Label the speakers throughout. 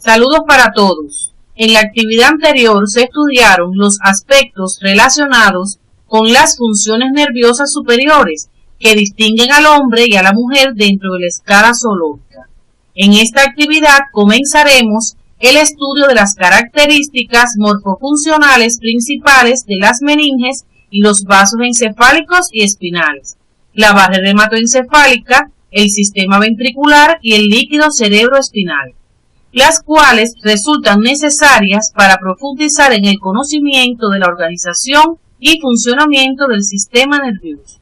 Speaker 1: Saludos para todos. En la actividad anterior se estudiaron los aspectos relacionados con las funciones nerviosas superiores que distinguen al hombre y a la mujer dentro de la escala zoológica. En esta actividad comenzaremos el estudio de las características morfofuncionales principales de las meninges y los vasos encefálicos y espinales, la barrera hematoencefálica, el sistema ventricular y el líquido cerebroespinal, las cuales resultan necesarias para profundizar en el conocimiento de la organización y funcionamiento del sistema nervioso.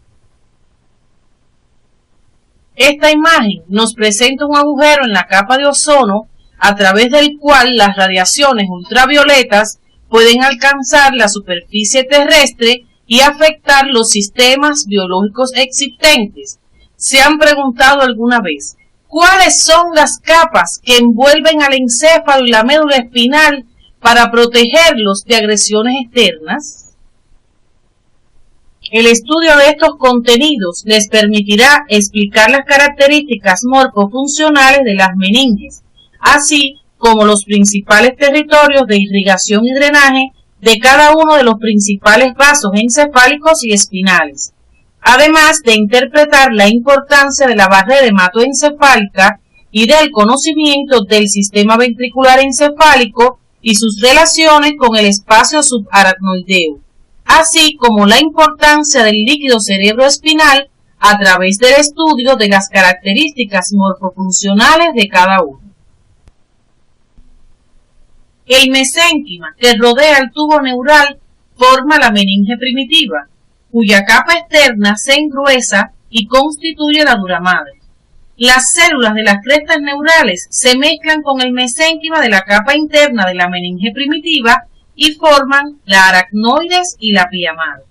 Speaker 1: Esta imagen nos presenta un agujero en la capa de ozono a través del cual las radiaciones ultravioletas pueden alcanzar la superficie terrestre y afectar los sistemas biológicos existentes. ¿Se han preguntado alguna vez cuáles son las capas que envuelven al encéfalo y la médula espinal para protegerlos de agresiones externas? El estudio de estos contenidos les permitirá explicar las características morfofuncionales de las meninges, así como los principales territorios de irrigación y drenaje de cada uno de los principales vasos encefálicos y espinales, además de interpretar la importancia de la barrera hematoencefálica y del conocimiento del sistema ventricular encefálico y sus relaciones con el espacio subaracnoideo, así como la importancia del líquido cerebroespinal a través del estudio de las características morfofuncionales de cada uno. El mesénquima que rodea el tubo neural forma la meninge primitiva, cuya capa externa se engruesa y constituye la dura madre. Las células de las crestas neurales se mezclan con el mesénquima de la capa interna de la meninge primitiva y forman la aracnoides y la pía madre.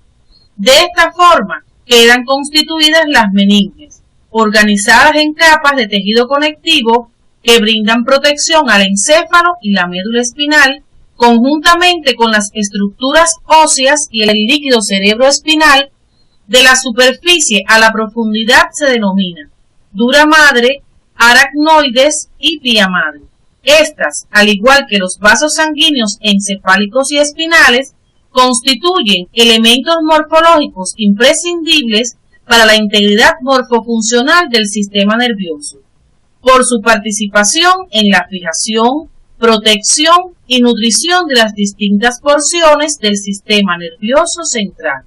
Speaker 1: De esta forma quedan constituidas las meninges, organizadas en capas de tejido conectivo que brindan protección al encéfalo y la médula espinal, conjuntamente con las estructuras óseas y el líquido cerebroespinal. De la superficie a la profundidad se denomina dura madre, aracnoides y pía madre. Estas, al igual que los vasos sanguíneos encefálicos y espinales, constituyen elementos morfológicos imprescindibles para la integridad morfofuncional del sistema nervioso, por su participación en la fijación, protección y nutrición de las distintas porciones del sistema nervioso central.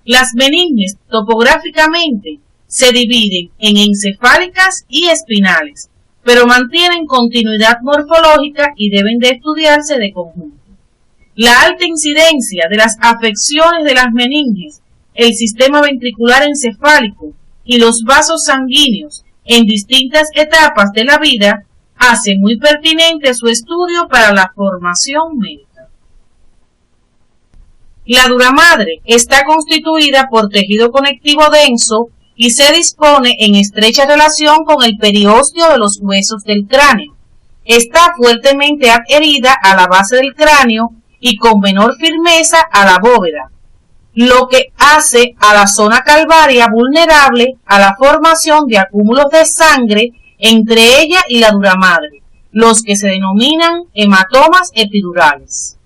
Speaker 1: Las meninges topográficamente se dividen en encefálicas y espinales, pero mantienen continuidad morfológica y deben de estudiarse de conjunto. La alta incidencia de las afecciones de las meninges, el sistema ventricular encefálico y los vasos sanguíneos en distintas etapas de la vida hace muy pertinente su estudio para la formación médica. La dura madre está constituida por tejido conectivo denso y se dispone en estrecha relación con el periósteo de los huesos del cráneo. Está fuertemente adherida a la base del cráneo y con menor firmeza a la bóveda, lo que hace a la zona calvárea vulnerable a la formación de acúmulos de sangre entre ella y la dura madre, los que se denominan hematomas epidurales.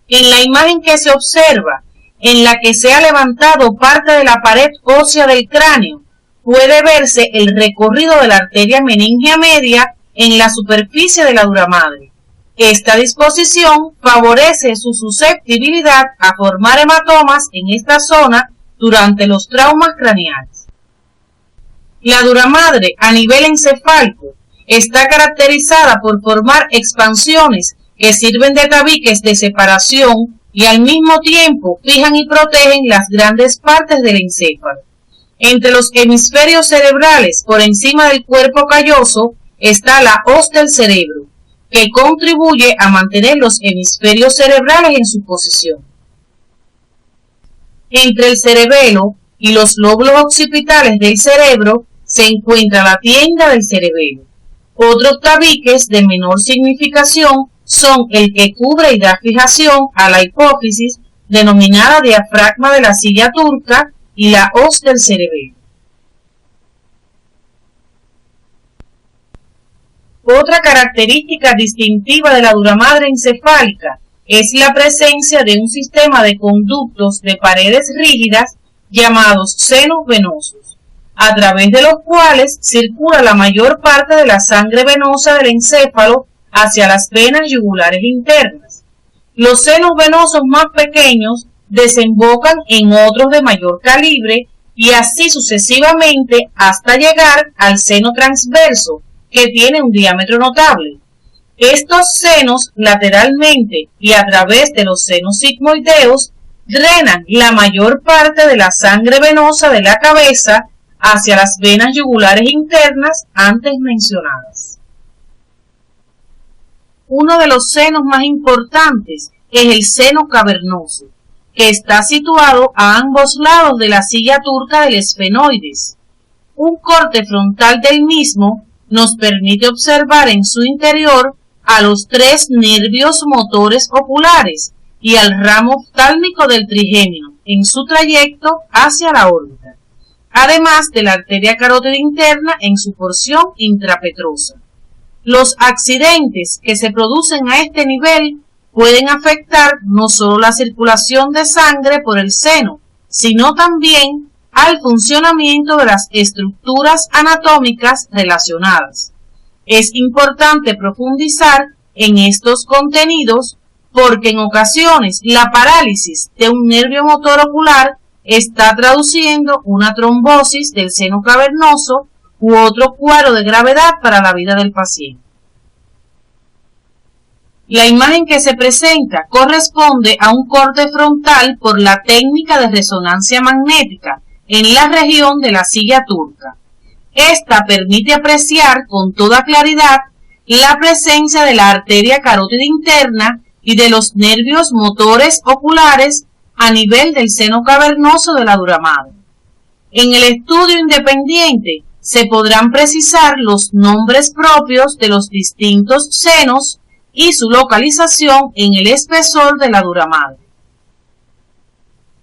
Speaker 1: En la imagen que se observa, en la que se ha levantado parte de la pared ósea del cráneo, puede verse el recorrido de la arteria meningea media en la superficie de la dura madre. Esta disposición favorece su susceptibilidad a formar hematomas en esta zona durante los traumas craneales. La dura madre a nivel encefálico está caracterizada por formar expansiones que sirven de tabiques de separación y al mismo tiempo fijan y protegen las grandes partes del encéfalo. Entre los hemisferios cerebrales por encima del cuerpo calloso está la hoz del cerebro, que contribuye a mantener los hemisferios cerebrales en su posición. Entre el cerebelo y los lóbulos occipitales del cerebro se encuentra la tienda del cerebelo. Otros tabiques de menor significación son el que cubre y da fijación a la hipófisis, denominada diafragma de la silla turca, y la hoz del cerebelo. Otra característica distintiva de la duramadre encefálica es la presencia de un sistema de conductos de paredes rígidas llamados senos venosos, a través de los cuales circula la mayor parte de la sangre venosa del encéfalo hacia las venas yugulares internas. Los senos venosos más pequeños desembocan en otros de mayor calibre y así sucesivamente hasta llegar al seno transverso, que tiene un diámetro notable. Estos senos lateralmente y a través de los senos sigmoideos drenan la mayor parte de la sangre venosa de la cabeza hacia las venas yugulares internas antes mencionadas. Uno de los senos más importantes es el seno cavernoso, que está situado a ambos lados de la silla turca del esfenoides. Un corte frontal del mismo nos permite observar en su interior a los 3 nervios motores oculares y al ramo oftálmico del trigémino en su trayecto hacia la órbita, además de la arteria carótida interna en su porción intrapetrosa. Los accidentes que se producen a este nivel pueden afectar no solo la circulación de sangre por el seno, sino también al funcionamiento de las estructuras anatómicas relacionadas. Es importante profundizar en estos contenidos porque en ocasiones la parálisis de un nervio motor ocular está traduciendo una trombosis del seno cavernoso u otro cuadro de gravedad para la vida del paciente. La imagen que se presenta corresponde a un corte frontal por la técnica de resonancia magnética en la región de la silla turca. Esta permite apreciar con toda claridad la presencia de la arteria carótida interna y de los nervios motores oculares a nivel del seno cavernoso de la duramadre. En el estudio independiente se podrán precisar los nombres propios de los distintos senos y su localización en el espesor de la duramadre.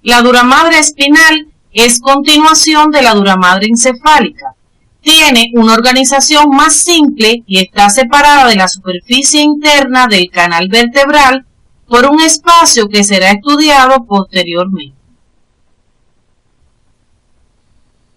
Speaker 1: La duramadre espinal es continuación de la duramadre encefálica. Tiene una organización más simple y está separada de la superficie interna del canal vertebral por un espacio que será estudiado posteriormente.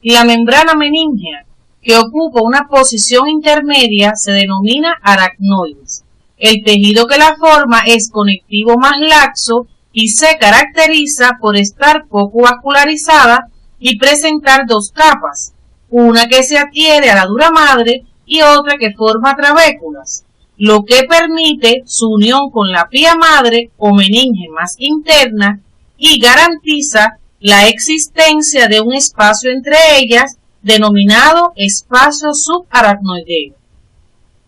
Speaker 1: La membrana meningea, que ocupa una posición intermedia, se denomina aracnoides. El tejido que la forma es conectivo más laxo y se caracteriza por estar poco vascularizada y presentar 2 capas, una que se adhiere a la duramadre y otra que forma trabéculas, lo que permite su unión con la pía madre o meninge más interna y garantiza la existencia de un espacio entre ellas denominado espacio subaracnoideo.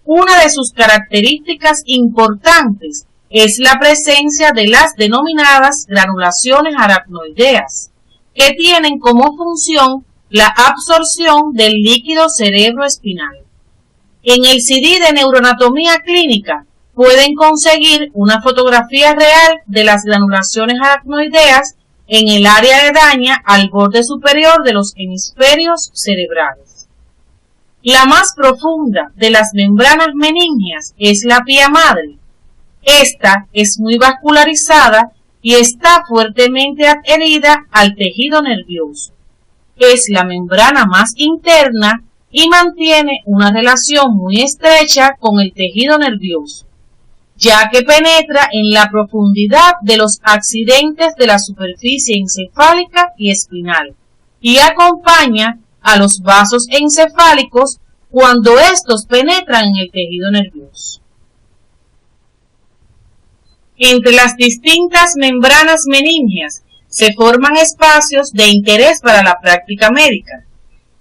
Speaker 1: Una de sus características importantes es la presencia de las denominadas granulaciones aracnoideas, que tienen como función la absorción del líquido cerebroespinal. En el CD de neuroanatomía clínica pueden conseguir una fotografía real de las granulaciones aracnoideas en el área aledaña al borde superior de los hemisferios cerebrales. La más profunda de las membranas meningeas es la pía madre. Esta es muy vascularizada y está fuertemente adherida al tejido nervioso. Es la membrana más interna y mantiene una relación muy estrecha con el tejido nervioso, ya que penetra en la profundidad de los accidentes de la superficie encefálica y espinal y acompaña a los vasos encefálicos cuando estos penetran en el tejido nervioso. Entre las distintas membranas meningeas se forman espacios de interés para la práctica médica.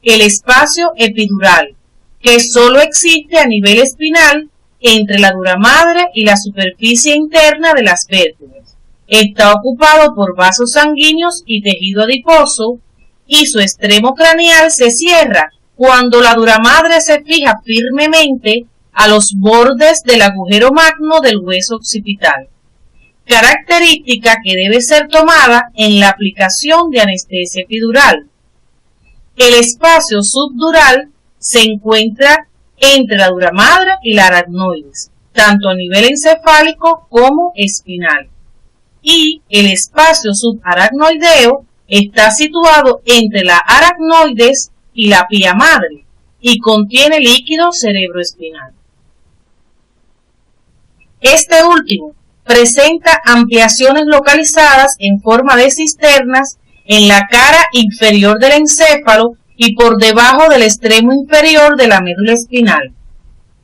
Speaker 1: El espacio epidural, que solo existe a nivel espinal entre la duramadre y la superficie interna de las vértebras. Está ocupado por vasos sanguíneos y tejido adiposo, y su extremo craneal se cierra cuando la duramadre se fija firmemente a los bordes del agujero magno del hueso occipital, característica que debe ser tomada en la aplicación de anestesia epidural. El espacio subdural se encuentra entre la dura madre y la aracnoides, tanto a nivel encefálico como espinal. Y el espacio subaracnoideo está situado entre la aracnoides y la pía madre y contiene líquido cerebroespinal. Este último presenta ampliaciones localizadas en forma de cisternas en la cara inferior del encéfalo y por debajo del extremo inferior de la médula espinal.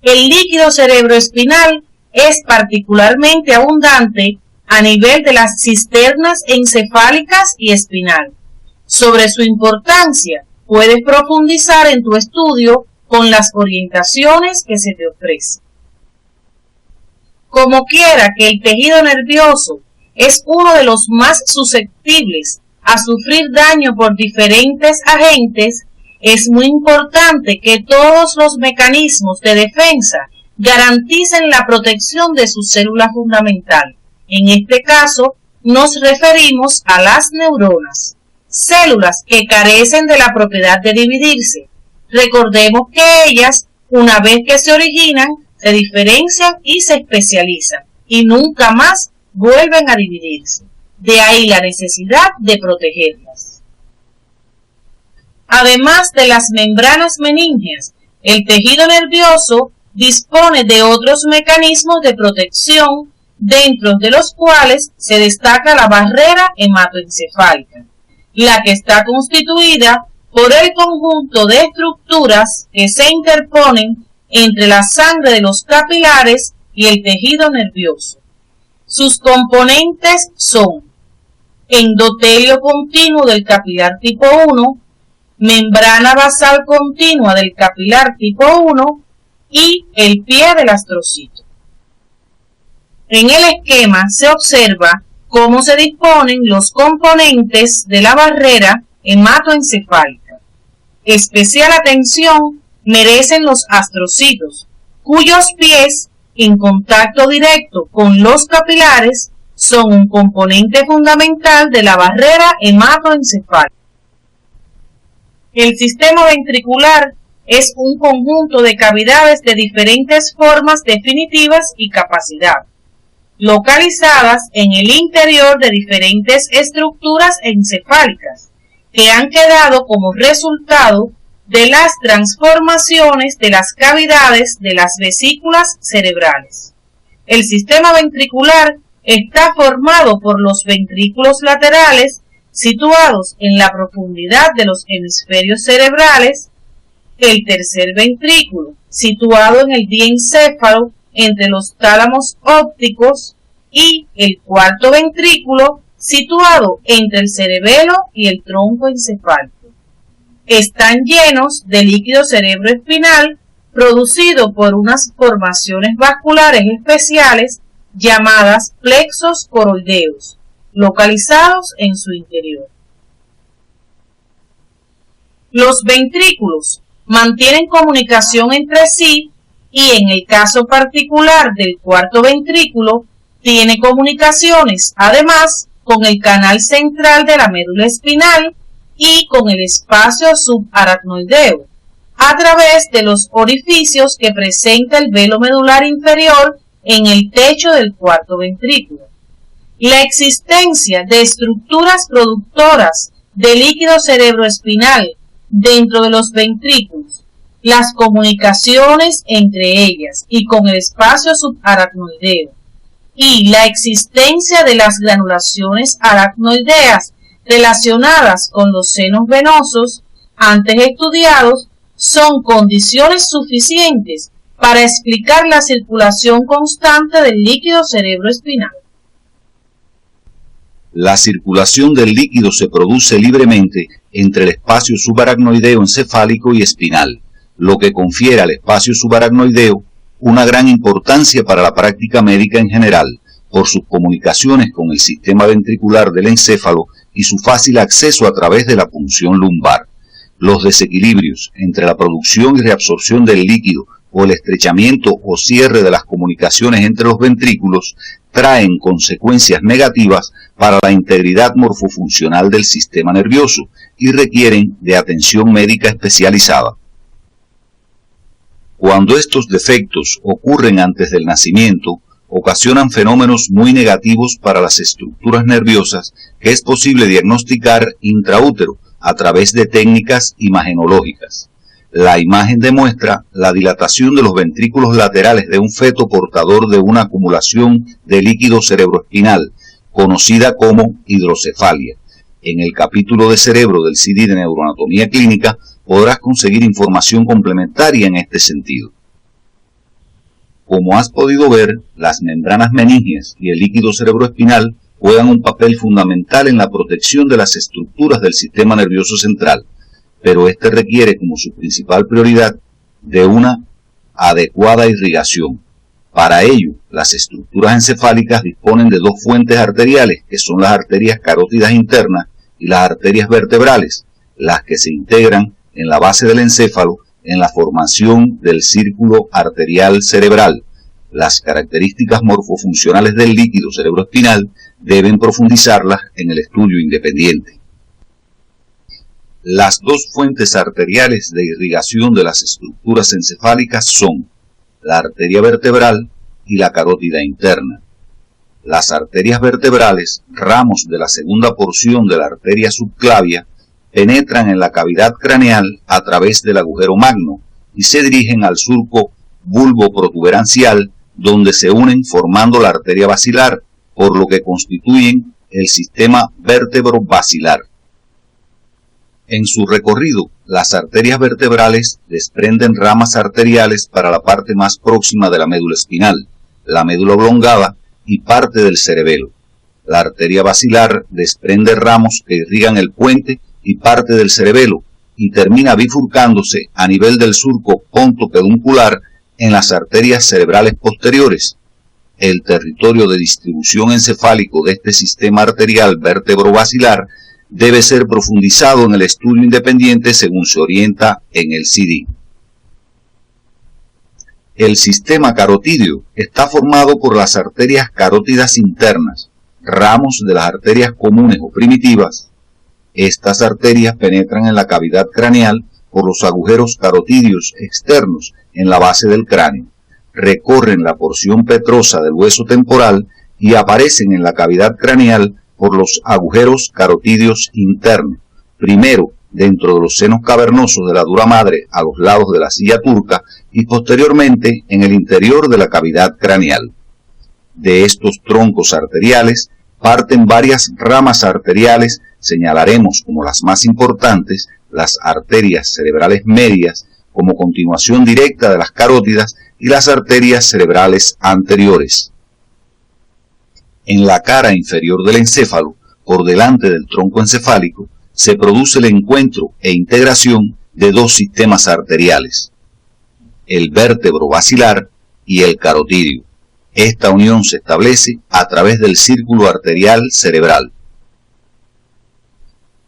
Speaker 1: El líquido cerebroespinal es particularmente abundante a nivel de las cisternas encefálicas y espinal. Sobre su importancia, puedes profundizar en tu estudio con las orientaciones que se te ofrecen. Como quiera que el tejido nervioso es uno de los más susceptibles a sufrir daño por diferentes agentes, es muy importante que todos los mecanismos de defensa garanticen la protección de su célula fundamental. En este caso, nos referimos a las neuronas, células que carecen de la propiedad de dividirse. Recordemos que ellas, una vez que se originan, se diferencian y se especializan, y nunca más vuelven a dividirse. De ahí la necesidad de protegerlas. Además de las membranas meníngeas, el tejido nervioso dispone de otros mecanismos de protección, dentro de los cuales se destaca la barrera hematoencefálica, la que está constituida por el conjunto de estructuras que se interponen entre la sangre de los capilares y el tejido nervioso. Sus componentes son endotelio continuo del capilar tipo 1, membrana basal continua del capilar tipo 1 y el pie del astrocito. En el esquema se observa cómo se disponen los componentes de la barrera hematoencefálica. Especial atención merecen los astrocitos, cuyos pies, en contacto directo con los capilares, son un componente fundamental de la barrera hematoencefálica. El sistema ventricular es un conjunto de cavidades de diferentes formas definitivas y capacidad, localizadas en el interior de diferentes estructuras encefálicas, que han quedado como resultado de las transformaciones de las cavidades de las vesículas cerebrales. El sistema ventricular está formado por los ventrículos laterales situados en la profundidad de los hemisferios cerebrales, el tercer ventrículo situado en el diencéfalo entre los tálamos ópticos y el cuarto ventrículo situado entre el cerebelo y el tronco encefálico. Están llenos de líquido cerebroespinal producido por unas formaciones vasculares especiales llamadas plexos coroideos, localizados en su interior. Los ventrículos mantienen comunicación entre sí y en el caso particular del cuarto ventrículo tiene comunicaciones además con el canal central de la médula espinal y con el espacio subaracnoideo, a través de los orificios que presenta el velo medular inferior en el techo del cuarto ventrículo. La existencia de estructuras productoras de líquido cerebroespinal dentro de los ventrículos, las comunicaciones entre ellas y con el espacio subaracnoideo, y la existencia de las granulaciones aracnoideas relacionadas con los senos venosos antes estudiados son condiciones suficientes para explicar la circulación constante del líquido cerebroespinal.
Speaker 2: La circulación del líquido se produce libremente entre el espacio subaracnoideo encefálico y espinal, lo que confiere al espacio subaracnoideo una gran importancia para la práctica médica en general, por sus comunicaciones con el sistema ventricular del encéfalo y su fácil acceso a través de la punción lumbar. Los desequilibrios entre la producción y reabsorción del líquido o el estrechamiento o cierre de las comunicaciones entre los ventrículos traen consecuencias negativas para la integridad morfofuncional del sistema nervioso y requieren de atención médica especializada. Cuando estos defectos ocurren antes del nacimiento, ocasionan fenómenos muy negativos para las estructuras nerviosas que es posible diagnosticar intraútero a través de técnicas imagenológicas. La imagen demuestra la dilatación de los ventrículos laterales de un feto portador de una acumulación de líquido cerebroespinal, conocida como hidrocefalia. En el capítulo de cerebro del CD de Neuroanatomía Clínica podrás conseguir información complementaria en este sentido. Como has podido ver, las membranas meníngeas y el líquido cerebroespinal juegan un papel fundamental en la protección de las estructuras del sistema nervioso central, pero este requiere como su principal prioridad de una adecuada irrigación. Para ello, las estructuras encefálicas disponen de dos fuentes arteriales, que son las arterias carótidas internas y las arterias vertebrales, las que se integran en la base del encéfalo en la formación del círculo arterial cerebral. Las características morfofuncionales del líquido cerebroespinal deben profundizarlas en el estudio independiente. Las dos fuentes arteriales de irrigación de las estructuras encefálicas son la arteria vertebral y la carótida interna. Las arterias vertebrales, ramos de la segunda porción de la arteria subclavia, penetran en la cavidad craneal a través del agujero magno y se dirigen al surco bulboprotuberancial, donde se unen formando la arteria basilar, por lo que constituyen el sistema vértebro-basilar. En su recorrido, las arterias vertebrales desprenden ramas arteriales para la parte más próxima de la médula espinal, la médula oblongada y parte del cerebelo. La arteria basilar desprende ramos que irrigan el puente y parte del cerebelo y termina bifurcándose a nivel del surco pontopeduncular en las arterias cerebrales posteriores. El territorio de distribución encefálico de este sistema arterial vértebro-basilar debe ser profundizado en el estudio independiente según se orienta en el CD. El sistema carotídeo está formado por las arterias carótidas internas, ramos de las arterias comunes o primitivas. Estas arterias penetran en la cavidad craneal por los agujeros carotídeos externos en la base del cráneo, recorren la porción petrosa del hueso temporal y aparecen en la cavidad craneal por los agujeros carotídeos internos, primero dentro de los senos cavernosos de la dura madre a los lados de la silla turca y posteriormente en el interior de la cavidad craneal. De estos troncos arteriales parten varias ramas arteriales, señalaremos como las más importantes las arterias cerebrales medias como continuación directa de las carótidas y las arterias cerebrales anteriores. En la cara inferior del encéfalo, por delante del tronco encefálico, se produce el encuentro e integración de dos sistemas arteriales, el vértebro basilar y el carotídeo. Esta unión se establece a través del círculo arterial cerebral.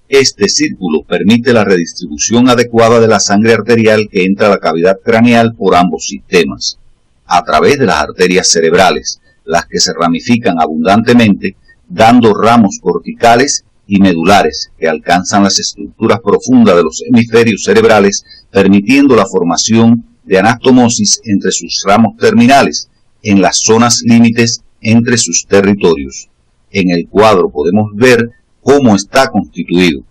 Speaker 2: Este círculo permite la redistribución adecuada de la sangre arterial que entra a la cavidad craneal por ambos sistemas, a través de las arterias cerebrales, las que se ramifican abundantemente, dando ramos corticales y medulares que alcanzan las estructuras profundas de los hemisferios cerebrales, permitiendo la formación de anastomosis entre sus ramos terminales, en las zonas límites entre sus territorios. En el cuadro podemos ver cómo está constituido.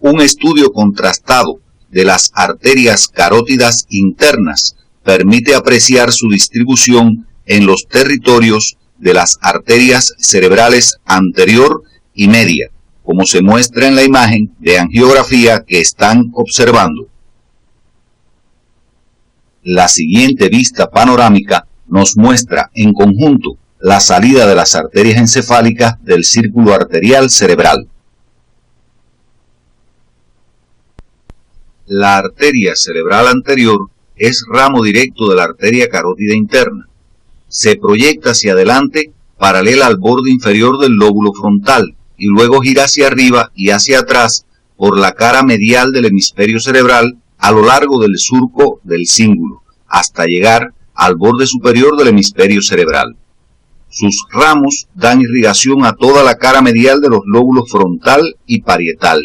Speaker 2: Un estudio contrastado de las arterias carótidas internas permite apreciar su distribución en los territorios de las arterias cerebrales anterior y media, como se muestra en la imagen de angiografía que están observando. La siguiente vista panorámica nos muestra en conjunto la salida de las arterias encefálicas del círculo arterial cerebral. La arteria cerebral anterior es ramo directo de la arteria carótida interna. Se proyecta hacia adelante paralela al borde inferior del lóbulo frontal y luego gira hacia arriba y hacia atrás por la cara medial del hemisferio cerebral a lo largo del surco del cíngulo, hasta llegar al borde superior del hemisferio cerebral. Sus ramos dan irrigación a toda la cara medial de los lóbulos frontal y parietal.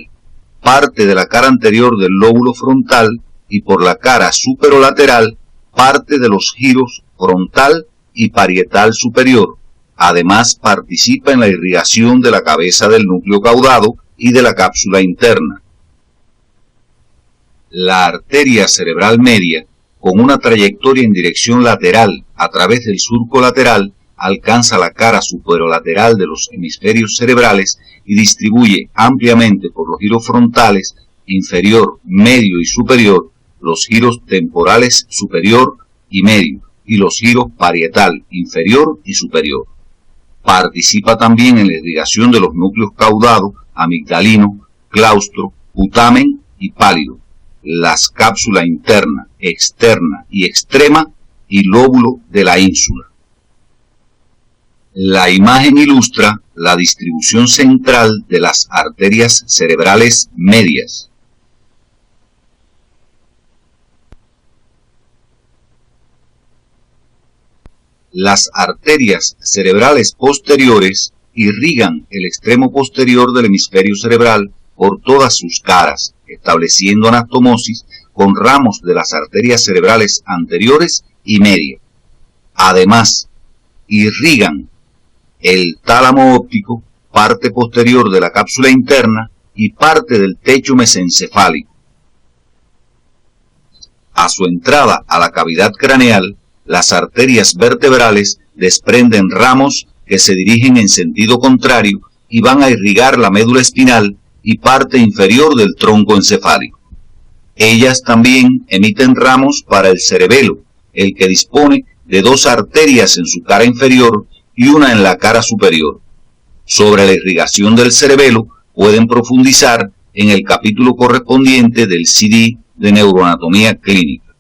Speaker 2: parte de la cara anterior del lóbulo frontal y por la cara superolateral parte de los giros frontal y parietal superior. Además participa en la irrigación de la cabeza del núcleo caudado y de la cápsula interna. La arteria cerebral media, con una trayectoria en dirección lateral a través del surco lateral, alcanza la cara superolateral de los hemisferios cerebrales y distribuye ampliamente por los giros frontales, inferior, medio y superior, los giros temporales superior y medio, y los giros parietal, inferior y superior. Participa también en la irrigación de los núcleos caudados, amigdalino, claustro, putamen y pálido, las cápsulas interna, externa y extrema y lóbulo de la ínsula. La imagen ilustra la distribución central de las arterias cerebrales medias. Las arterias cerebrales posteriores irrigan el extremo posterior del hemisferio cerebral por todas sus caras, estableciendo anastomosis con ramos de las arterias cerebrales anteriores y media. Además, irrigan el tálamo óptico, parte posterior de la cápsula interna y parte del techo mesencefálico. A su entrada a la cavidad craneal, las arterias vertebrales desprenden ramos que se dirigen en sentido contrario y van a irrigar la médula espinal y parte inferior del tronco encefálico. Ellas también emiten ramos para el cerebelo, el que dispone de dos arterias en su cara inferior y una en la cara superior. Sobre la irrigación del cerebelo pueden profundizar en el capítulo correspondiente del CD de neuroanatomía clínica.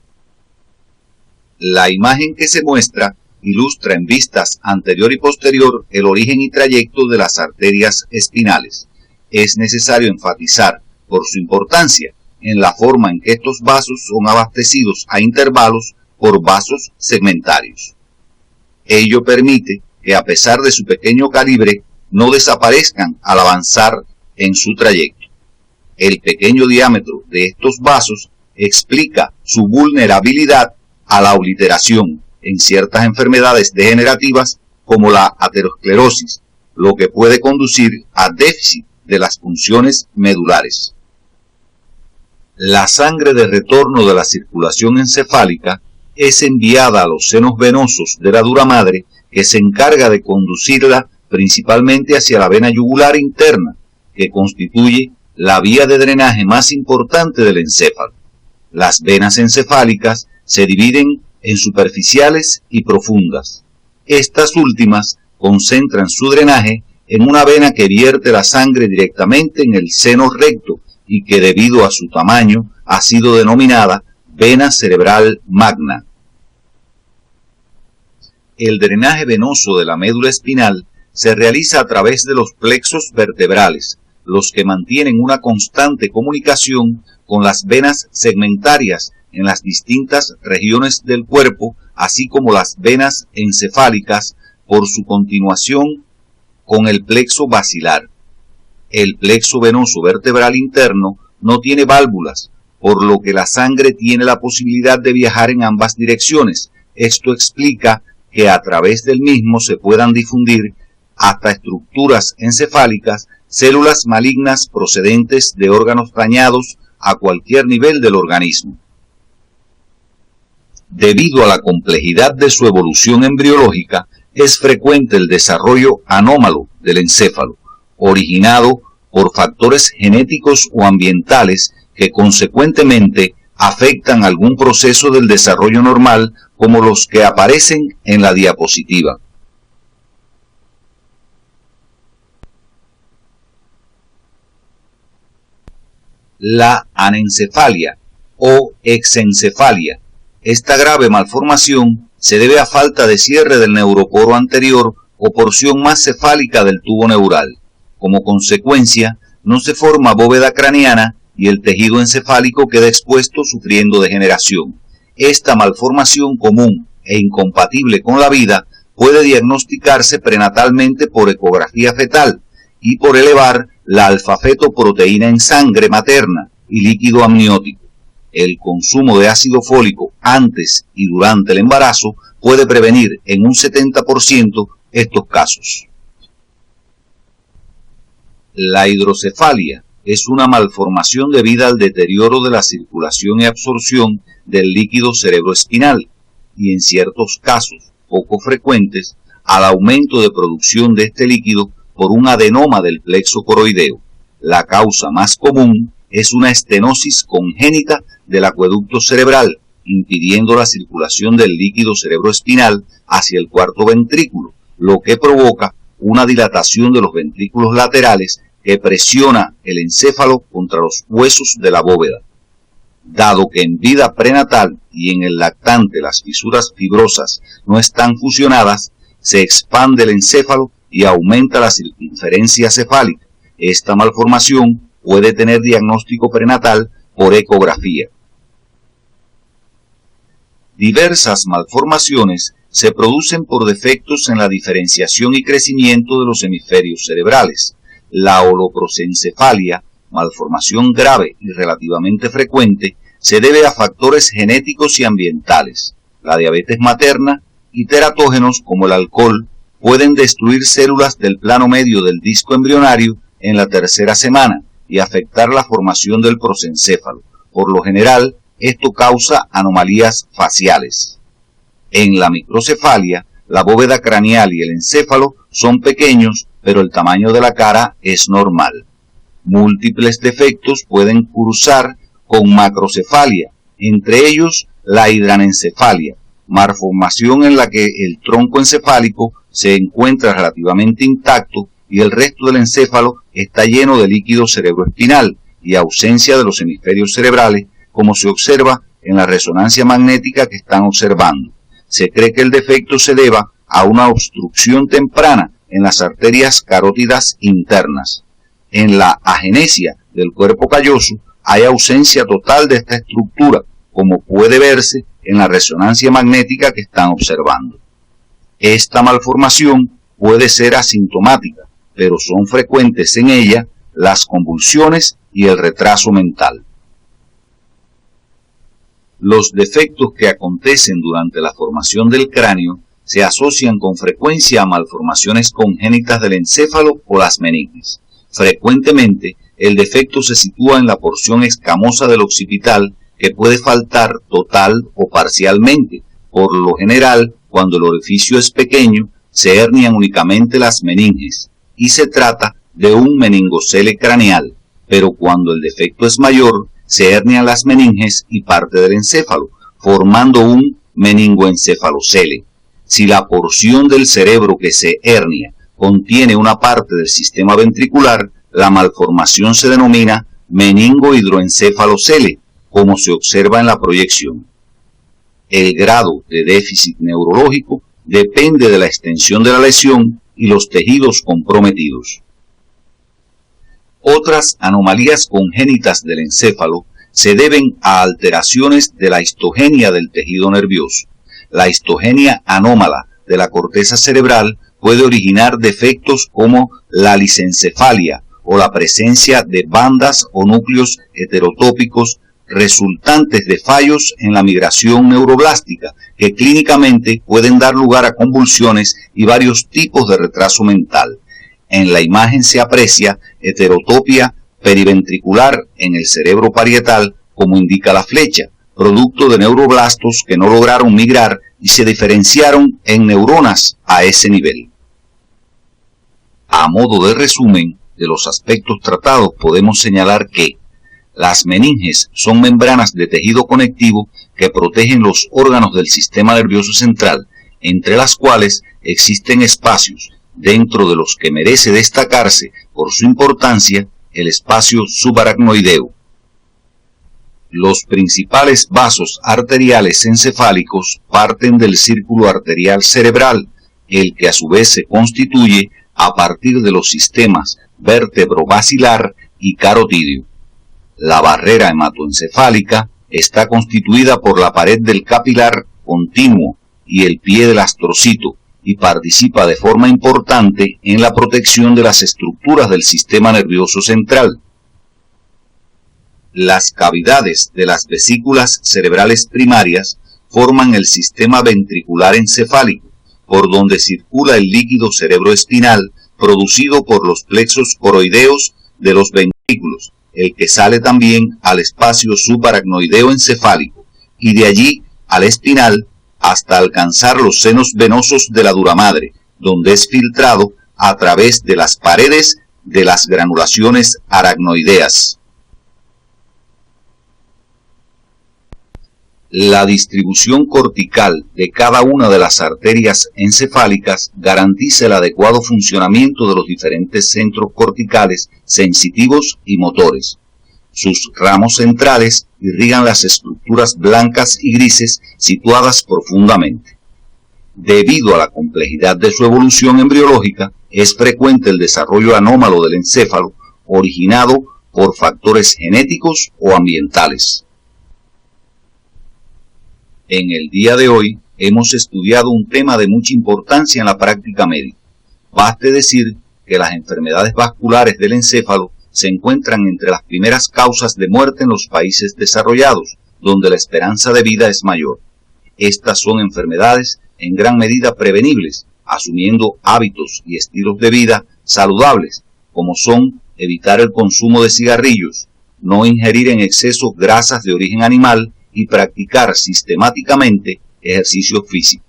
Speaker 2: La imagen que se muestra ilustra en vistas anterior y posterior el origen y trayecto de las arterias espinales. Es necesario enfatizar, por su importancia, en la forma en que estos vasos son abastecidos a intervalos por vasos segmentarios. Ello permite que, a pesar de su pequeño calibre, no desaparezcan al avanzar en su trayecto. El pequeño diámetro de estos vasos explica su vulnerabilidad a la obliteración en ciertas enfermedades degenerativas como la aterosclerosis, lo que puede conducir a déficit de las funciones medulares. La sangre de retorno de la circulación encefálica es enviada a los senos venosos de la dura madre, que se encarga de conducirla principalmente hacia la vena yugular interna, que constituye la vía de drenaje más importante del encéfalo. Las venas encefálicas se dividen en superficiales y profundas. Estas últimas concentran su drenaje en una vena que vierte la sangre directamente en el seno recto y que, debido a su tamaño, ha sido denominada vena cerebral magna. El drenaje venoso de la médula espinal se realiza a través de los plexos vertebrales, los que mantienen una constante comunicación con las venas segmentarias en las distintas regiones del cuerpo, así como las venas encefálicas por su continuación con el plexo basilar. El plexo venoso vertebral interno no tiene válvulas, por lo que la sangre tiene la posibilidad de viajar en ambas direcciones. Esto explica que a través del mismo se puedan difundir hasta estructuras encefálicas, células malignas procedentes de órganos dañados a cualquier nivel del organismo. Debido a la complejidad de su evolución embriológica, es frecuente el desarrollo anómalo del encéfalo, originado por factores genéticos o ambientales que consecuentemente afectan algún proceso del desarrollo normal, como los que aparecen en la diapositiva. La anencefalia o exencefalia. Esta grave malformación se debe a falta de cierre del neuroporo anterior o porción más cefálica del tubo neural. Como consecuencia, no se forma bóveda craneana y el tejido encefálico queda expuesto sufriendo degeneración. Esta malformación común e incompatible con la vida puede diagnosticarse prenatalmente por ecografía fetal y por elevar la alfa-fetoproteína en sangre materna y líquido amniótico. El consumo de ácido fólico antes y durante el embarazo puede prevenir en un 70% estos casos. La hidrocefalia es una malformación debida al deterioro de la circulación y absorción del líquido cerebroespinal y, en ciertos casos poco frecuentes, al aumento de producción de este líquido por un adenoma del plexo coroideo. La causa más común es una estenosis congénita del acueducto cerebral, impidiendo la circulación del líquido cerebroespinal hacia el cuarto ventrículo, lo que provoca una dilatación de los ventrículos laterales que presiona el encéfalo contra los huesos de la bóveda. Dado que en vida prenatal y en el lactante las fisuras fibrosas no están fusionadas, se expande el encéfalo y aumenta la circunferencia cefálica. Esta malformación puede tener diagnóstico prenatal por ecografía. Diversas malformaciones se producen por defectos en la diferenciación y crecimiento de los hemisferios cerebrales. La holoprosencefalia, malformación grave y relativamente frecuente, se debe a factores genéticos y ambientales. La diabetes materna y teratógenos como el alcohol pueden destruir células del plano medio del disco embrionario en la tercera semana y afectar la formación del prosencéfalo. Por lo general, esto causa anomalías faciales. En la microcefalia, la bóveda craneal y el encéfalo son pequeños, pero el tamaño de la cara es normal. Múltiples defectos pueden cursar con macrocefalia, entre ellos la hidranencefalia, malformación en la que el tronco encefálico se encuentra relativamente intacto y el resto del encéfalo está lleno de líquido cerebroespinal y ausencia de los hemisferios cerebrales, como se observa en la resonancia magnética que están observando. Se cree que el defecto se deba a una obstrucción temprana en las arterias carótidas internas. En la agenesia del cuerpo calloso hay ausencia total de esta estructura, como puede verse en la resonancia magnética que están observando. Esta malformación puede ser asintomática, pero son frecuentes en ella las convulsiones y el retraso mental. Los defectos que acontecen durante la formación del cráneo se asocian con frecuencia a malformaciones congénitas del encéfalo o las meninges. Frecuentemente, el defecto se sitúa en la porción escamosa del occipital, que puede faltar total o parcialmente. Por lo general, cuando el orificio es pequeño, se hernian únicamente las meninges y se trata de un meningocele craneal, pero cuando el defecto es mayor, se hernian las meninges y parte del encéfalo, formando un meningoencefalocele. Si la porción del cerebro que se hernia contiene una parte del sistema ventricular, la malformación se denomina meningohidroencefalocele, como se observa en la proyección. El grado de déficit neurológico depende de la extensión de la lesión y los tejidos comprometidos. Otras anomalías congénitas del encéfalo se deben a alteraciones de la histogenia del tejido nervioso. La histogenia anómala de la corteza cerebral puede originar defectos como la lisencefalia o la presencia de bandas o núcleos heterotópicos resultantes de fallos en la migración neuroblástica, que clínicamente pueden dar lugar a convulsiones y varios tipos de retraso mental. En la imagen se aprecia heterotopia periventricular en el cerebro parietal, como indica la flecha, producto de neuroblastos que no lograron migrar y se diferenciaron en neuronas a ese nivel. A modo de resumen de los aspectos tratados, podemos señalar que las meninges son membranas de tejido conectivo que protegen los órganos del sistema nervioso central, entre las cuales existen espacios, dentro de los que merece destacarse por su importancia el espacio subaracnoideo. Los principales vasos arteriales encefálicos parten del círculo arterial cerebral, el que a su vez se constituye a partir de los sistemas vértebro-basilar y carotídeo. La barrera hematoencefálica está constituida por la pared del capilar continuo y el pie del astrocito, y participa de forma importante en la protección de las estructuras del sistema nervioso central. Las cavidades de las vesículas cerebrales primarias forman el sistema ventricular encefálico, por donde circula el líquido cerebroespinal producido por los plexos coroideos de los ventrículos, el que sale también al espacio subaracnoideo encefálico y de allí al espinal hasta alcanzar los senos venosos de la dura madre, donde es filtrado a través de las paredes de las granulaciones aracnoideas. La distribución cortical de cada una de las arterias encefálicas garantiza el adecuado funcionamiento de los diferentes centros corticales sensitivos y motores. Sus ramos centrales irrigan las estructuras blancas y grises situadas profundamente. Debido a la complejidad de su evolución embriológica, es frecuente el desarrollo anómalo del encéfalo originado por factores genéticos o ambientales. En el día de hoy hemos estudiado un tema de mucha importancia en la práctica médica. Baste decir que las enfermedades vasculares del encéfalo se encuentran entre las primeras causas de muerte en los países desarrollados, donde la esperanza de vida es mayor. Estas son enfermedades en gran medida prevenibles, asumiendo hábitos y estilos de vida saludables, como son evitar el consumo de cigarrillos, no ingerir en exceso grasas de origen animal y practicar sistemáticamente ejercicio físico.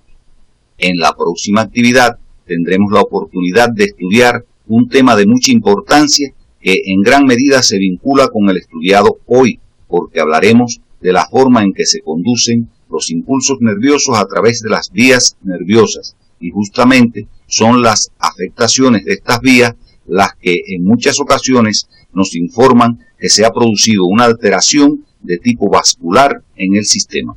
Speaker 2: En la próxima actividad tendremos la oportunidad de estudiar un tema de mucha importancia que en gran medida se vincula con el estudiado hoy, porque hablaremos de la forma en que se conducen los impulsos nerviosos a través de las vías nerviosas, y justamente son las afectaciones de estas vías las que en muchas ocasiones nos informan que se ha producido una alteración de tipo vascular en el sistema.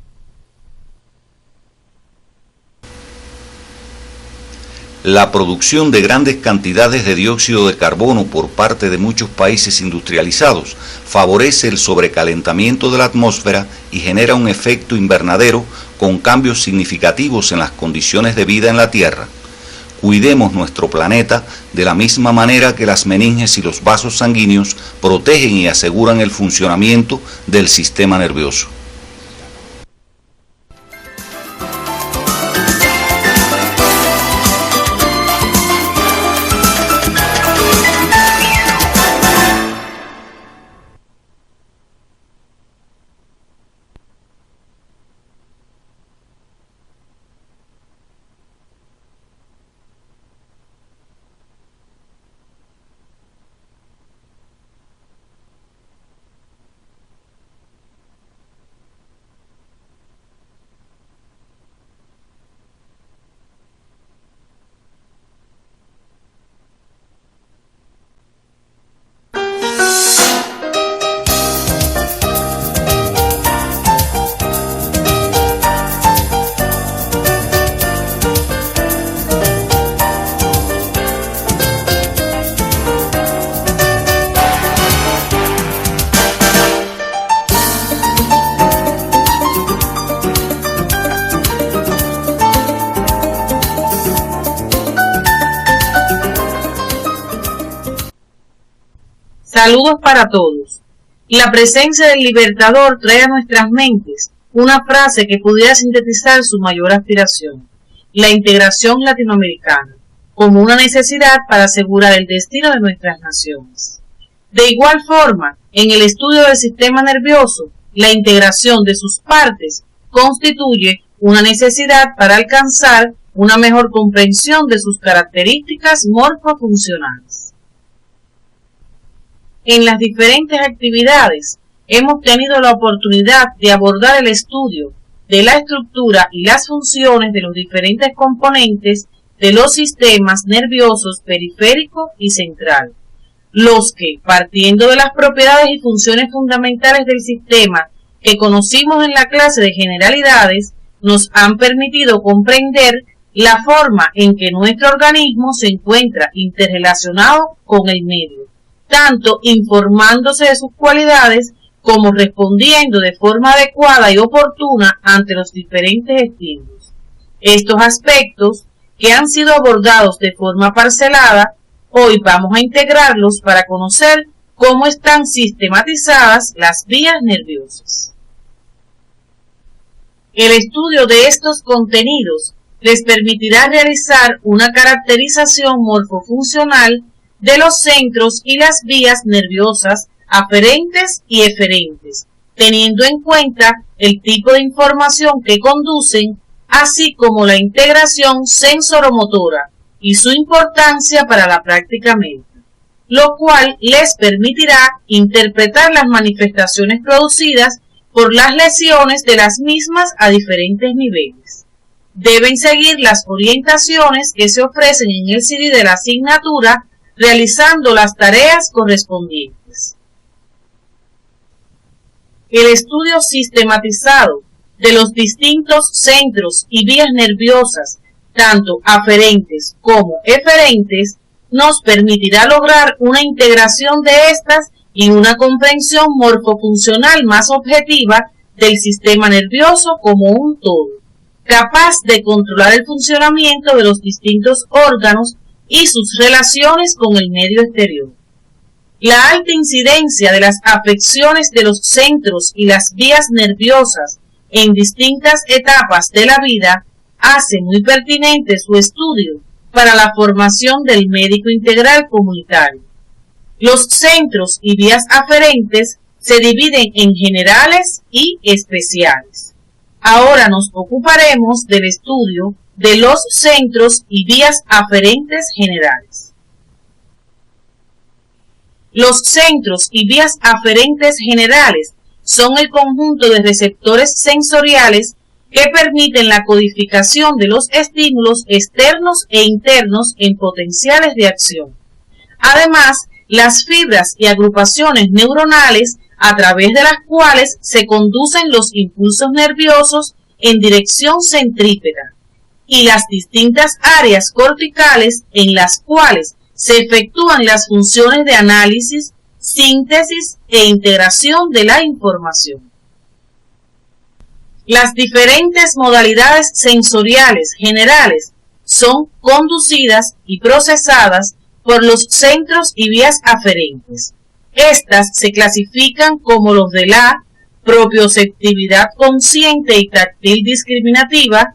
Speaker 2: La producción de grandes cantidades de dióxido de carbono por parte de muchos países industrializados favorece el sobrecalentamiento de la atmósfera y genera un efecto invernadero con cambios significativos en las condiciones de vida en la Tierra. Cuidemos nuestro planeta de la misma manera que las meninges y los vasos sanguíneos protegen y aseguran el funcionamiento del sistema nervioso.
Speaker 1: Saludos para todos. La presencia del Libertador trae a nuestras mentes una frase que pudiera sintetizar su mayor aspiración: la integración latinoamericana, como una necesidad para asegurar el destino de nuestras naciones. De igual forma, en el estudio del sistema nervioso, la integración de sus partes constituye una necesidad para alcanzar una mejor comprensión de sus características morfofuncionales. En las diferentes actividades hemos tenido la oportunidad de abordar el estudio de la estructura y las funciones de los diferentes componentes de los sistemas nerviosos periférico y central, los que, partiendo de las propiedades y funciones fundamentales del sistema que conocimos en la clase de generalidades, nos han permitido comprender la forma en que nuestro organismo se encuentra interrelacionado con el medio, tanto informándose de sus cualidades como respondiendo de forma adecuada y oportuna ante los diferentes estímulos. Estos aspectos que han sido abordados de forma parcelada, hoy vamos a integrarlos para conocer cómo están sistematizadas las vías nerviosas. El estudio de estos contenidos les permitirá realizar una caracterización morfofuncional de los centros y las vías nerviosas aferentes y eferentes, teniendo en cuenta el tipo de información que conducen, así como la integración sensoromotora y su importancia para la práctica médica, lo cual les permitirá interpretar las manifestaciones producidas por las lesiones de las mismas a diferentes niveles. Deben seguir las orientaciones que se ofrecen en el CD de la asignatura, realizando las tareas correspondientes. El estudio sistematizado de los distintos centros y vías nerviosas, tanto aferentes como eferentes, nos permitirá lograr una integración de estas y una comprensión morfofuncional más objetiva del sistema nervioso como un todo, capaz de controlar el funcionamiento de los distintos órganos y sus relaciones con el medio exterior. La alta incidencia de las afecciones de los centros y las vías nerviosas en distintas etapas de la vida hace muy pertinente su estudio para la formación del médico integral comunitario. Los centros y vías aferentes se dividen en generales y especiales. Ahora nos ocuparemos del estudio de los centros y vías aferentes generales. Los centros y vías aferentes generales son el conjunto de receptores sensoriales que permiten la codificación de los estímulos externos e internos en potenciales de acción. Además, las fibras y agrupaciones neuronales a través de las cuales se conducen los impulsos nerviosos en dirección centrípeta, y las distintas áreas corticales en las cuales se efectúan las funciones de análisis, síntesis e integración de la información. Las diferentes modalidades sensoriales generales son conducidas y procesadas por los centros y vías aferentes. Estas se clasifican como los de la propioceptividad consciente y táctil discriminativa,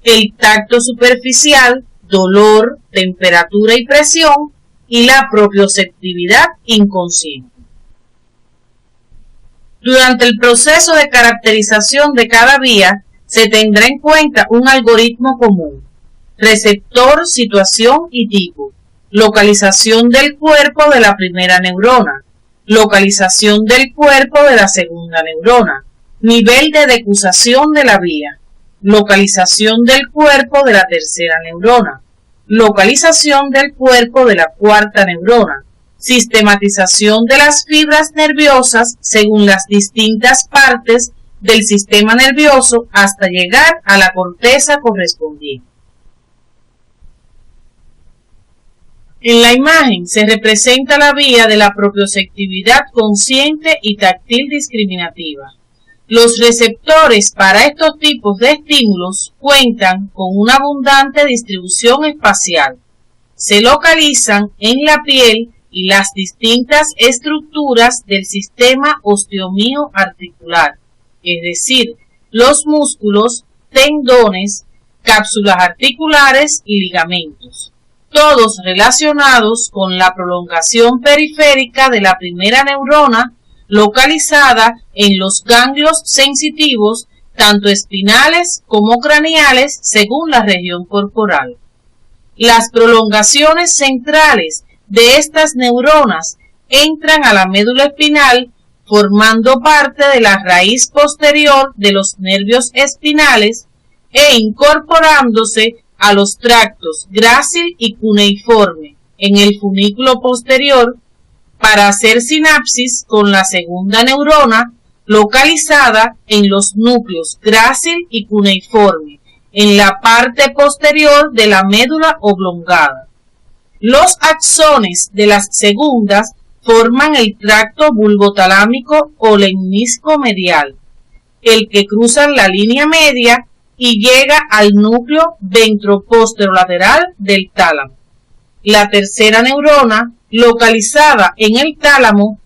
Speaker 1: el tacto superficial, dolor, temperatura y presión, y la propioceptividad inconsciente. Durante el proceso de caracterización de cada vía, se tendrá en cuenta un algoritmo común: receptor, situación y tipo, localización del cuerpo de la primera neurona, localización del cuerpo de la segunda neurona, nivel de decusación de la vía, localización del cuerpo de la tercera neurona, localización del cuerpo de la cuarta neurona, sistematización de las fibras nerviosas según las distintas partes del sistema nervioso hasta llegar a la corteza correspondiente. En la imagen se representa la vía de la propioceptividad consciente y táctil discriminativa. Los receptores para estos tipos de estímulos cuentan con una abundante distribución espacial. Se localizan en la piel y las distintas estructuras del sistema osteomio articular, es decir, los músculos, tendones, cápsulas articulares y ligamentos, todos relacionados con la prolongación periférica de la primera neurona, localizada en los ganglios sensitivos, tanto espinales como craneales, según la región corporal. Las prolongaciones centrales de estas neuronas entran a la médula espinal, formando parte de la raíz posterior de los nervios espinales e incorporándose a los tractos grácil y cuneiforme en el funículo posterior para hacer sinapsis con la segunda neurona localizada en los núcleos grácil y cuneiforme en la parte posterior de la médula oblongada. Los axones de las segundas forman el tracto bulbotalámico o lemnisco medial, el que cruzan la línea media y llega al núcleo ventroposterolateral del tálamo. La tercera neurona, localizada en el tálamo,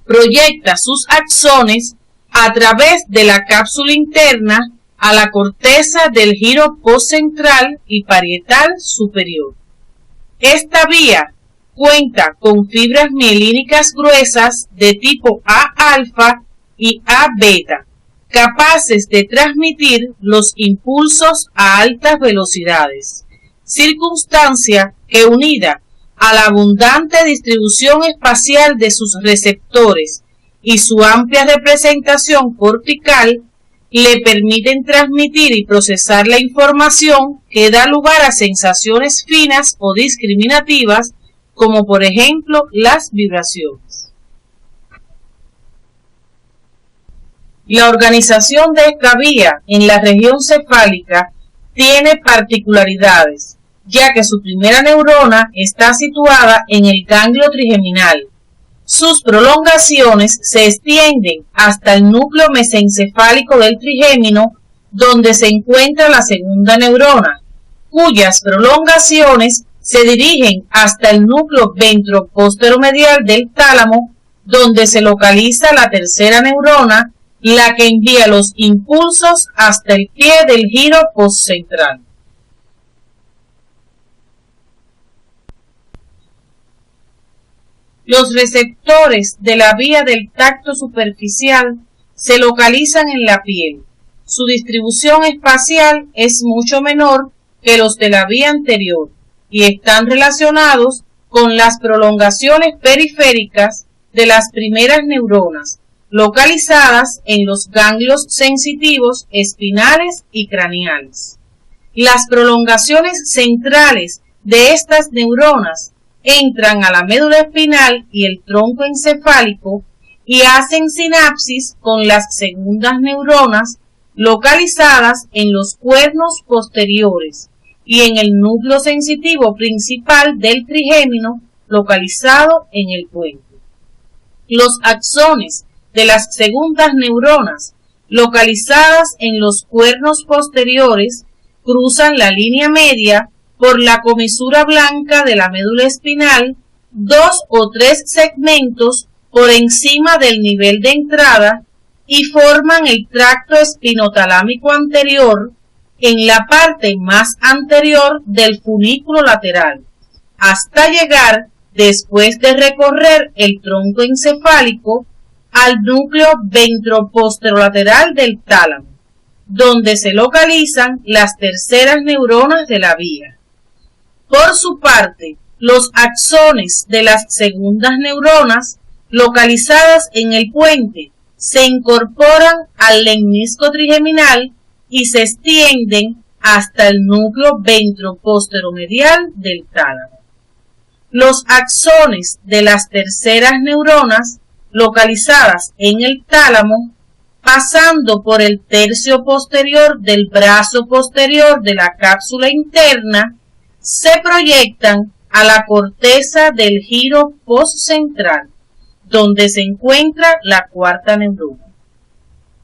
Speaker 1: proyecta sus axones a través de la cápsula interna a la corteza del giro postcentral y parietal superior. Esta vía cuenta con fibras mielínicas gruesas de tipo A-alfa y A-beta, capaces de transmitir los impulsos a altas velocidades, circunstancia que, unida a la abundante distribución espacial de sus receptores y su amplia representación cortical, le permiten transmitir y procesar la información que da lugar a sensaciones finas o discriminativas, como por ejemplo las vibraciones. La organización de esta vía en la región cefálica tiene particularidades, ya que su primera neurona está situada en el ganglio trigeminal. Sus prolongaciones se extienden hasta el núcleo mesencefálico del trigémino, donde se encuentra la segunda neurona, cuyas prolongaciones se dirigen hasta el núcleo ventroposteromedial del tálamo, donde se localiza la tercera neurona, la que envía los impulsos hasta el pie del giro postcentral. Los receptores de la vía del tacto superficial se localizan en la piel. Su distribución espacial es mucho menor que los de la vía anterior y están relacionados con las prolongaciones periféricas de las primeras neuronas, localizadas en los ganglios sensitivos espinales y craneales. Las prolongaciones centrales de estas neuronas entran a la médula espinal y el tronco encefálico y hacen sinapsis con las segundas neuronas localizadas en los cuernos posteriores y en el núcleo sensitivo principal del trigémino localizado en el puente. Los axones de las segundas neuronas localizadas en los cuernos posteriores cruzan la línea media por la comisura blanca de la médula espinal 2 o 3 segmentos por encima del nivel de entrada y forman el tracto espinotalámico anterior en la parte más anterior del funículo lateral, hasta llegar, después de recorrer el tronco encefálico, al núcleo ventroposterolateral del tálamo, donde se localizan las terceras neuronas de la vía. Por su parte, los axones de las segundas neuronas, localizadas en el puente, se incorporan al lemnisco trigeminal y se extienden hasta el núcleo ventroposteromedial del tálamo. Los axones de las terceras neuronas, localizadas en el tálamo, pasando por el tercio posterior del brazo posterior de la cápsula interna, se proyectan a la corteza del giro postcentral, donde se encuentra la cuarta neurona.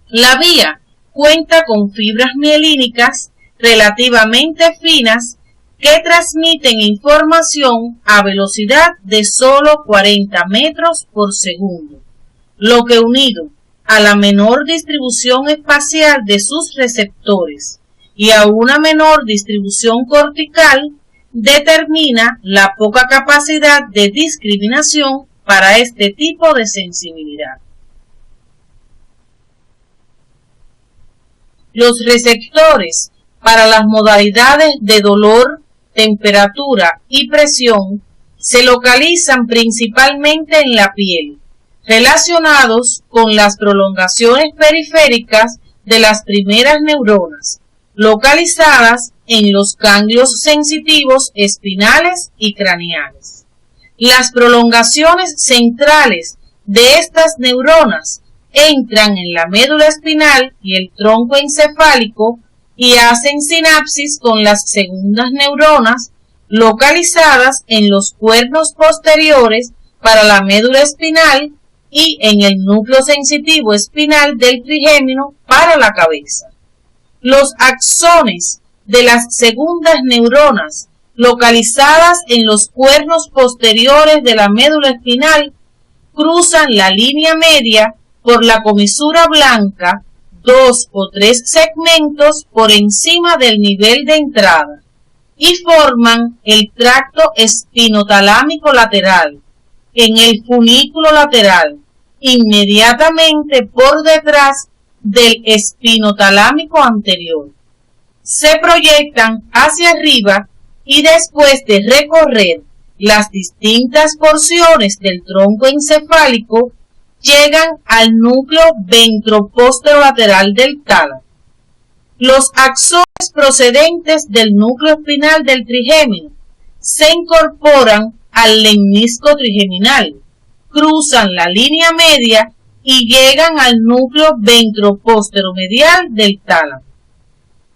Speaker 1: La vía cuenta con fibras mielínicas relativamente finas que transmiten información a velocidad de solo 40 metros por segundo, lo que, unido a la menor distribución espacial de sus receptores y a una menor distribución cortical, determina la poca capacidad de discriminación para este tipo de sensibilidad. Los receptores para las modalidades de dolor, temperatura y presión se localizan principalmente en la piel, relacionados con las prolongaciones periféricas de las primeras neuronas, localizadas en los ganglios sensitivos espinales y craneales. Las prolongaciones centrales de estas neuronas entran en la médula espinal y el tronco encefálico y hacen sinapsis con las segundas neuronas localizadas en los cuernos posteriores para la médula espinal y en el núcleo sensitivo espinal del trigémino para la cabeza. Los axones de las segundas neuronas localizadas en los cuernos posteriores de la médula espinal cruzan la línea media por la comisura blanca 2 o 3 segmentos por encima del nivel de entrada y forman el tracto espinotalámico lateral en el funículo lateral, inmediatamente por detrás del espinotalámico anterior. Se proyectan hacia arriba y después de recorrer las distintas porciones del tronco encefálico, llegan al núcleo ventroposterolateral del tálamo. Los axones procedentes del núcleo espinal del trigémino se incorporan al lemnisco trigeminal, cruzan la línea media y llegan al núcleo ventroposteromedial del tálamo.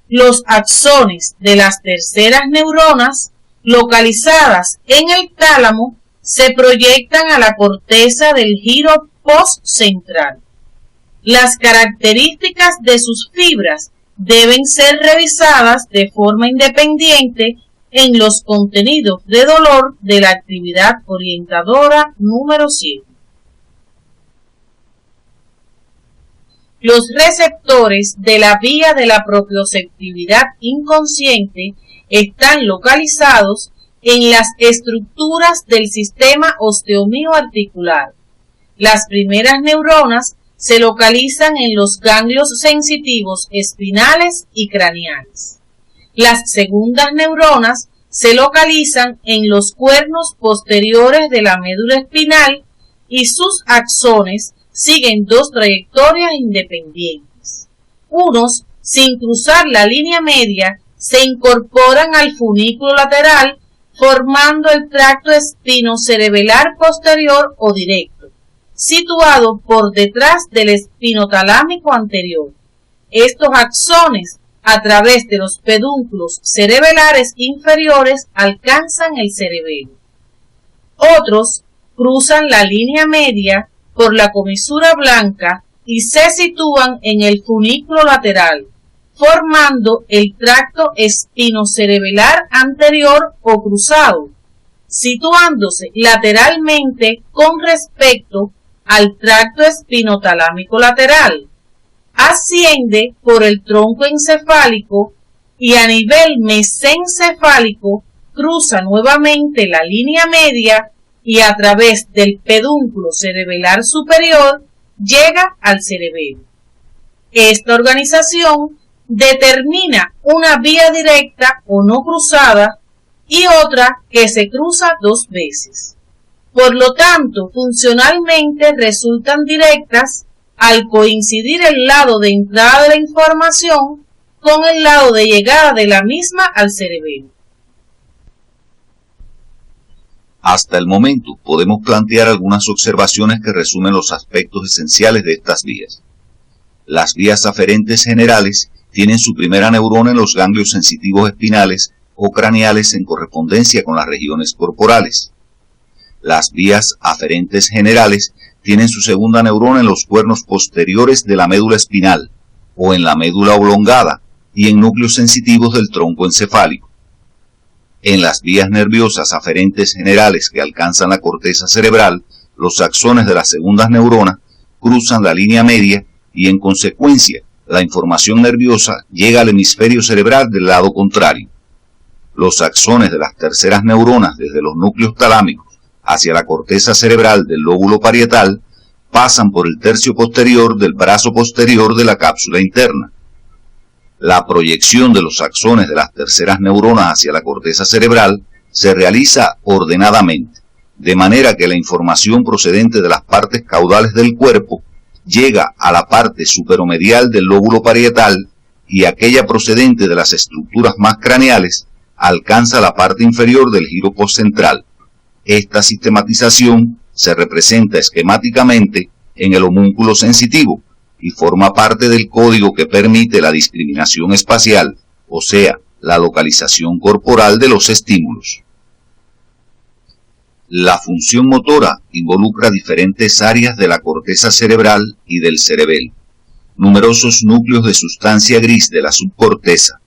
Speaker 1: Los axones de las terceras neuronas localizadas en el tálamo se proyectan a la corteza del giro postcentral. Las características de sus fibras deben ser revisadas de forma independiente en los contenidos de dolor de la actividad orientadora número 7. Los receptores de la vía de la propioceptividad inconsciente están localizados en las estructuras del sistema osteomioarticular. Las primeras neuronas se localizan en los ganglios sensitivos espinales y craneales. Las segundas neuronas se localizan en los cuernos posteriores de la médula espinal y sus axones siguen 2 trayectorias independientes. Unos, sin cruzar la línea media, se incorporan al funículo lateral formando el tracto espinocerebelar posterior o directo, situado por detrás del espinotalámico anterior. Estos axones, a través de los pedúnculos cerebelares inferiores, alcanzan el cerebelo. Otros cruzan la línea media por la comisura blanca y se sitúan en el funículo lateral, formando el tracto espinocerebelar anterior o cruzado, situándose lateralmente con respecto al tracto espinotalámico lateral. Asciende por el tronco encefálico y a nivel mesencefálico cruza nuevamente la línea media y a través del pedúnculo cerebelar superior llega al cerebelo. Esta organización determina una vía directa o no cruzada y otra que se cruza 2 veces. Por lo tanto, funcionalmente resultan directas al coincidir el lado de entrada de la información con el lado de llegada de la misma al cerebelo.
Speaker 2: Hasta el momento podemos plantear algunas observaciones que resumen los aspectos esenciales de estas vías. Las vías aferentes generales tienen su primera neurona en los ganglios sensitivos espinales o craneales en correspondencia con las regiones corporales. Las vías aferentes generales tienen su segunda neurona en los cuernos posteriores de la médula espinal o en la médula oblongada y en núcleos sensitivos del tronco encefálico. En las vías nerviosas aferentes generales que alcanzan la corteza cerebral, los axones de las segundas neuronas cruzan la línea media y en consecuencia la información nerviosa llega al hemisferio cerebral del lado contrario. Los axones de las terceras neuronas desde los núcleos talámicos hacia la corteza cerebral del lóbulo parietal pasan por el tercio posterior del brazo posterior de la cápsula interna. La proyección de los axones de las terceras neuronas hacia la corteza cerebral se realiza ordenadamente, de manera que la información procedente de las partes caudales del cuerpo llega a la parte superomedial del lóbulo parietal y aquella procedente de las estructuras más craneales alcanza la parte inferior del giro postcentral. Esta sistematización se representa esquemáticamente en el homúnculo sensitivo y forma parte del código que permite la discriminación espacial, o sea, la localización corporal de los estímulos. La función motora involucra diferentes áreas de la corteza cerebral y del cerebelo. numerosos núcleos de sustancia gris de la subcorteza,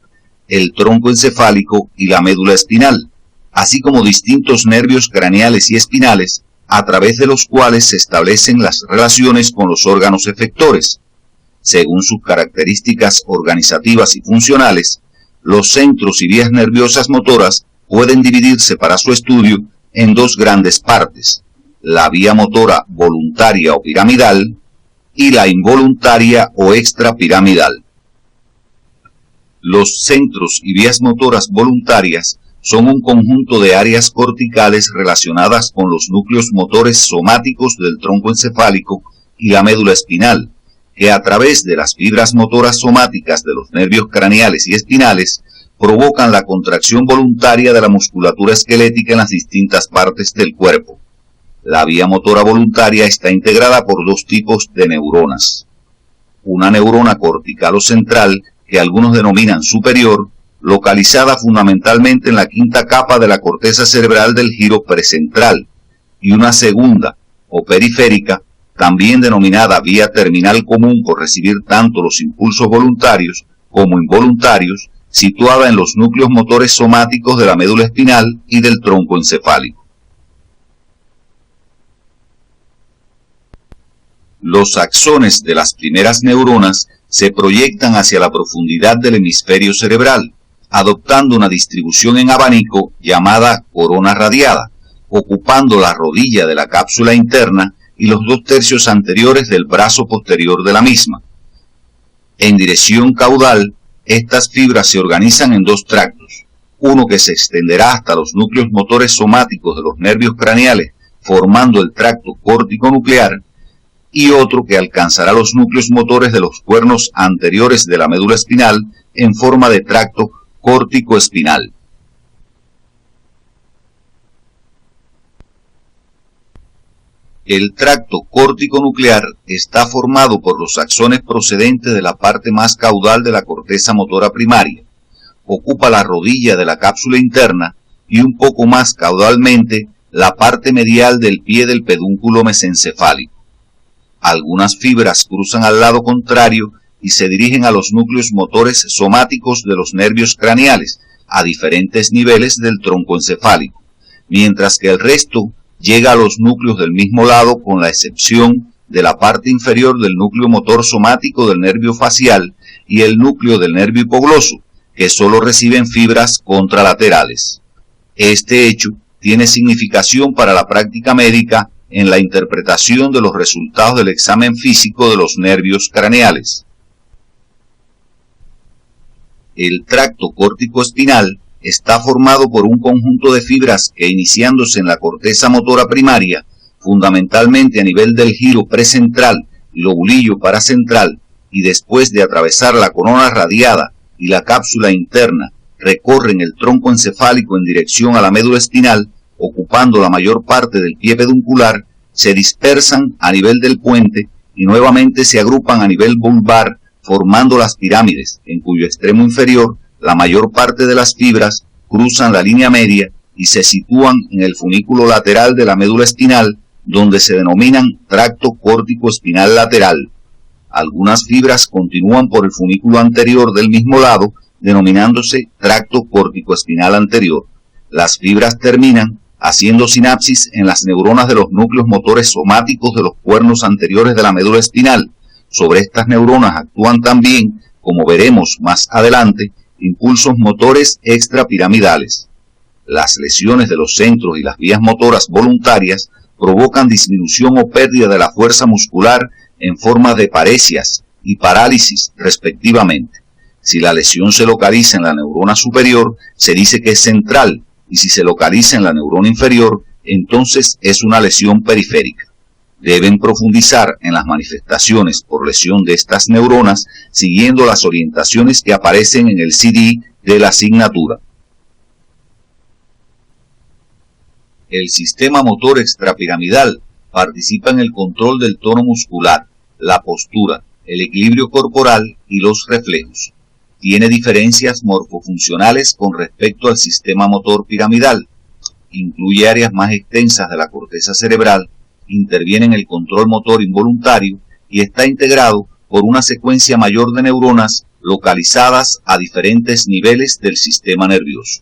Speaker 2: el tronco encefálico y la médula espinal, así como distintos nervios craneales y espinales, a través de los cuales se establecen las relaciones con los órganos efectores. Según sus características organizativas y funcionales, los centros y vías nerviosas motoras pueden dividirse para su estudio en dos grandes partes: la vía motora voluntaria o piramidal y la involuntaria o extrapiramidal. Los centros y vías motoras voluntarias son un conjunto de áreas corticales relacionadas con los núcleos motores somáticos del tronco encefálico y la médula espinal, que a través de las fibras motoras somáticas de los nervios craneales y espinales provocan la contracción voluntaria de la musculatura esquelética en las distintas partes del cuerpo. La vía motora voluntaria está integrada por dos tipos de neuronas: una neurona cortical o central, que algunos denominan superior, localizada fundamentalmente en la quinta capa de la corteza cerebral del giro precentral, y una segunda, o periférica, también denominada vía terminal común por recibir tanto los impulsos voluntarios como involuntarios, situada en los núcleos motores somáticos de la médula espinal y del tronco encefálico. Los axones de las primeras neuronas se proyectan hacia la profundidad del hemisferio cerebral, adoptando una distribución en abanico llamada corona radiada, ocupando la rodilla de la cápsula interna y los 2/3 anteriores del brazo posterior de la misma. En dirección caudal, estas fibras se organizan en dos tractos: uno que se extenderá hasta los núcleos motores somáticos de los nervios craneales, formando el tracto córtico-nuclear, y otro que alcanzará los núcleos motores de los cuernos anteriores de la médula espinal en forma de tracto córtico-espinal. El tracto córtico-nuclear está formado por los axones procedentes de la parte más caudal de la corteza motora primaria. Ocupa la rodilla de la cápsula interna y un poco más caudalmente la parte medial del pie del pedúnculo mesencefálico. Algunas fibras cruzan al lado contrario y se dirigen a los núcleos motores somáticos de los nervios craneales a diferentes niveles del tronco encefálico, mientras que el resto llega a los núcleos del mismo lado, con la excepción de la parte inferior del núcleo motor somático del nervio facial y el núcleo del nervio hipogloso, que solo reciben fibras contralaterales. Este hecho tiene significación para la práctica médica en la interpretación de los resultados del examen físico de los nervios craneales. El tracto córtico-espinal está formado por un conjunto de fibras que, iniciándose en la corteza motora primaria, fundamentalmente a nivel del giro precentral y lobulillo paracentral, y después de atravesar la corona radiada y la cápsula interna, recorren el tronco encefálico en dirección a la médula espinal, ocupando la mayor parte del pie peduncular, se dispersan a nivel del puente y nuevamente se agrupan a nivel vulvar, formando las pirámides, en cuyo extremo inferior la mayor parte de las fibras cruzan la línea media y se sitúan en el funículo lateral de la médula espinal, donde se denominan tracto córtico-espinal lateral. Algunas fibras continúan por el funículo anterior del mismo lado, denominándose tracto córtico-espinal anterior. Las fibras terminan haciendo sinapsis en las neuronas de los núcleos motores somáticos de los cuernos anteriores de la médula espinal. Sobre estas neuronas actúan también, como veremos más adelante, impulsos motores extrapiramidales. Las lesiones de los centros y las vías motoras voluntarias provocan disminución o pérdida de la fuerza muscular en forma de paresias y parálisis, respectivamente. Si la lesión se localiza en la neurona superior, se dice que es central, y si se localiza en la neurona inferior, entonces es una lesión periférica. Deben profundizar en las manifestaciones por lesión de estas neuronas siguiendo las orientaciones que aparecen en el CD de la asignatura. El sistema motor extrapiramidal participa en el control del tono muscular, la postura, el equilibrio corporal y los reflejos. Tiene diferencias morfofuncionales con respecto al sistema motor piramidal. Incluye áreas más extensas de la corteza cerebral, interviene en el control motor involuntario y está integrado por una secuencia mayor de neuronas localizadas a diferentes niveles del sistema nervioso.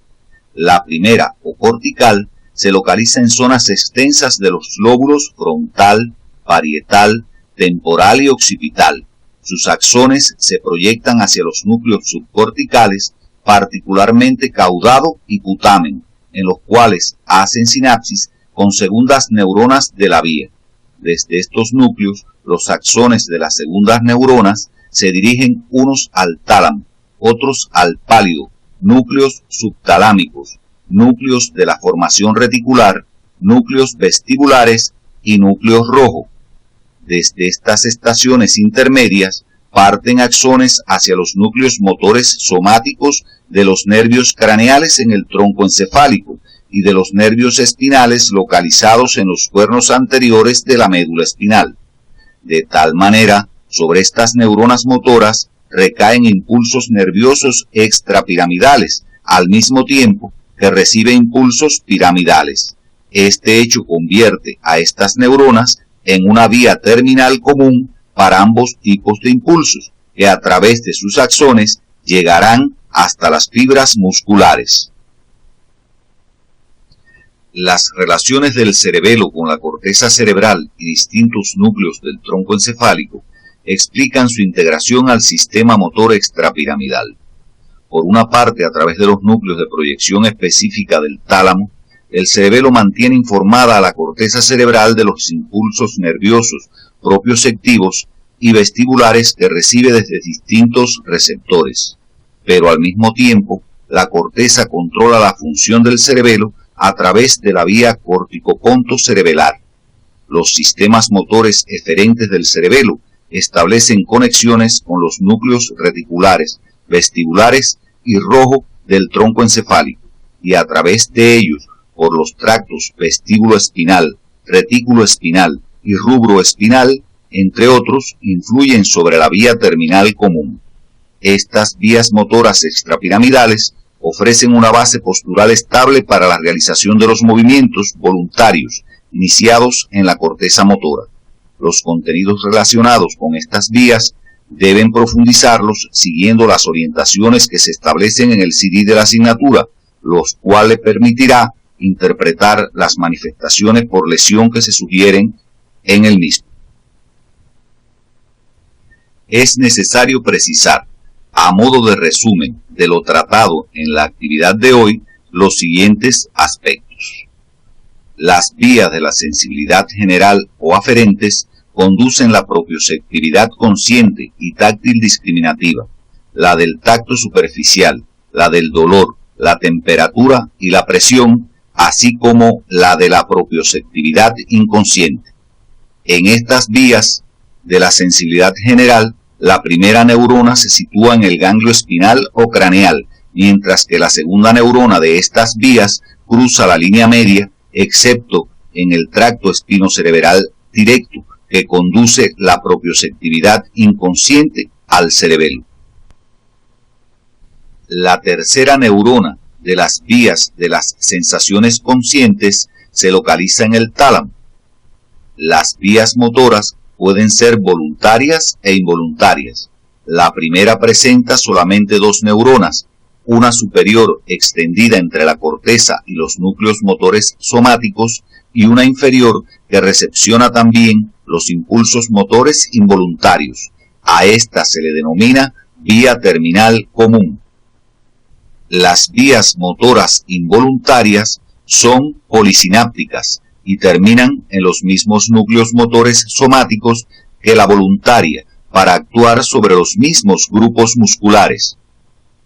Speaker 2: La primera, o cortical, se localiza en zonas extensas de los lóbulos frontal, parietal, temporal y occipital. Sus axones se proyectan hacia los núcleos subcorticales, particularmente caudado y putamen, en los cuales hacen sinapsis con segundas neuronas de la vía. Desde estos núcleos, los axones de las segundas neuronas se dirigen unos al tálamo, otros al pálido, núcleos subtalámicos, núcleos de la formación reticular, núcleos vestibulares y núcleos rojo. Desde estas estaciones intermedias parten axones hacia los núcleos motores somáticos de los nervios craneales en el tronco encefálico y de los nervios espinales localizados en los cuernos anteriores de la médula espinal. De tal manera, sobre estas neuronas motoras recaen impulsos nerviosos extrapiramidales, al mismo tiempo que recibe impulsos piramidales. Este hecho convierte a estas neuronas en una vía terminal común para ambos tipos de impulsos, que a través de sus axones llegarán hasta las fibras musculares. Las relaciones del cerebelo con la corteza cerebral y distintos núcleos del tronco encefálico explican su integración al sistema motor extrapiramidal. Por una parte, a través de los núcleos de proyección específica del tálamo, el cerebelo mantiene informada a la corteza cerebral de los impulsos nerviosos propioceptivos y vestibulares que recibe desde distintos receptores. Pero al mismo tiempo, la corteza controla la función del cerebelo a través de la vía corticoponto-cerebelar. Los sistemas motores eferentes del cerebelo establecen conexiones con los núcleos reticulares, vestibulares y rojo del tronco encefálico, y a través de ellos, por los tractos vestíbulo espinal, retículo espinal y rubro espinal, entre otros, influyen sobre la vía terminal común. Estas vías motoras extrapiramidales ofrecen una base postural estable para la realización de los movimientos voluntarios iniciados en la corteza motora. Los contenidos relacionados con estas vías deben profundizarlos siguiendo las orientaciones que se establecen en el CD de la asignatura, los cuales permitirá interpretar las manifestaciones por lesión que se sugieren en el mismo. Es necesario precisar, a modo de resumen de lo tratado en la actividad de hoy, los siguientes aspectos. Las vías de la sensibilidad general o aferentes conducen la propioceptividad consciente y táctil discriminativa, la del tacto superficial, la del dolor, la temperatura y la presión, así como la de la propioceptividad inconsciente. En estas vías de la sensibilidad general, la primera neurona se sitúa en el ganglio espinal o craneal, mientras que la segunda neurona de estas vías cruza la línea media, excepto en el tracto espinocerebral directo, que conduce la propioceptividad inconsciente al cerebelo. La tercera neurona de las vías de las sensaciones conscientes se localiza en el tálamo. Las vías motoras pueden ser voluntarias e involuntarias. La primera presenta solamente dos neuronas, una superior extendida entre la corteza y los núcleos motores somáticos y una inferior que recepciona también los impulsos motores involuntarios. A esta se le denomina vía terminal común. Las vías motoras involuntarias son polisinápticas y terminan en los mismos núcleos motores somáticos que la voluntaria para actuar sobre los mismos grupos musculares.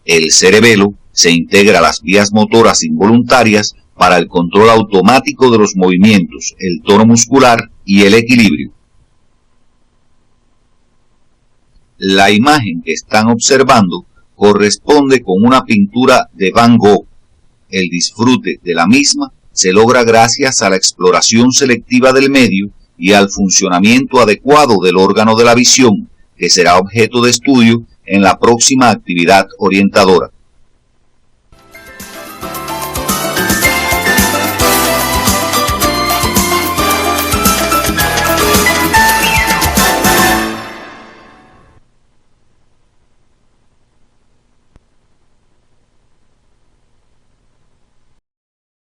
Speaker 2: El cerebelo se integra a las vías motoras involuntarias para el control automático de los movimientos, el tono muscular y el equilibrio. La imagen que están observando corresponde con una pintura de Van Gogh. El disfrute de la misma se logra gracias a la exploración selectiva del medio y al funcionamiento adecuado del órgano de la visión, que será objeto de estudio en la próxima actividad orientadora.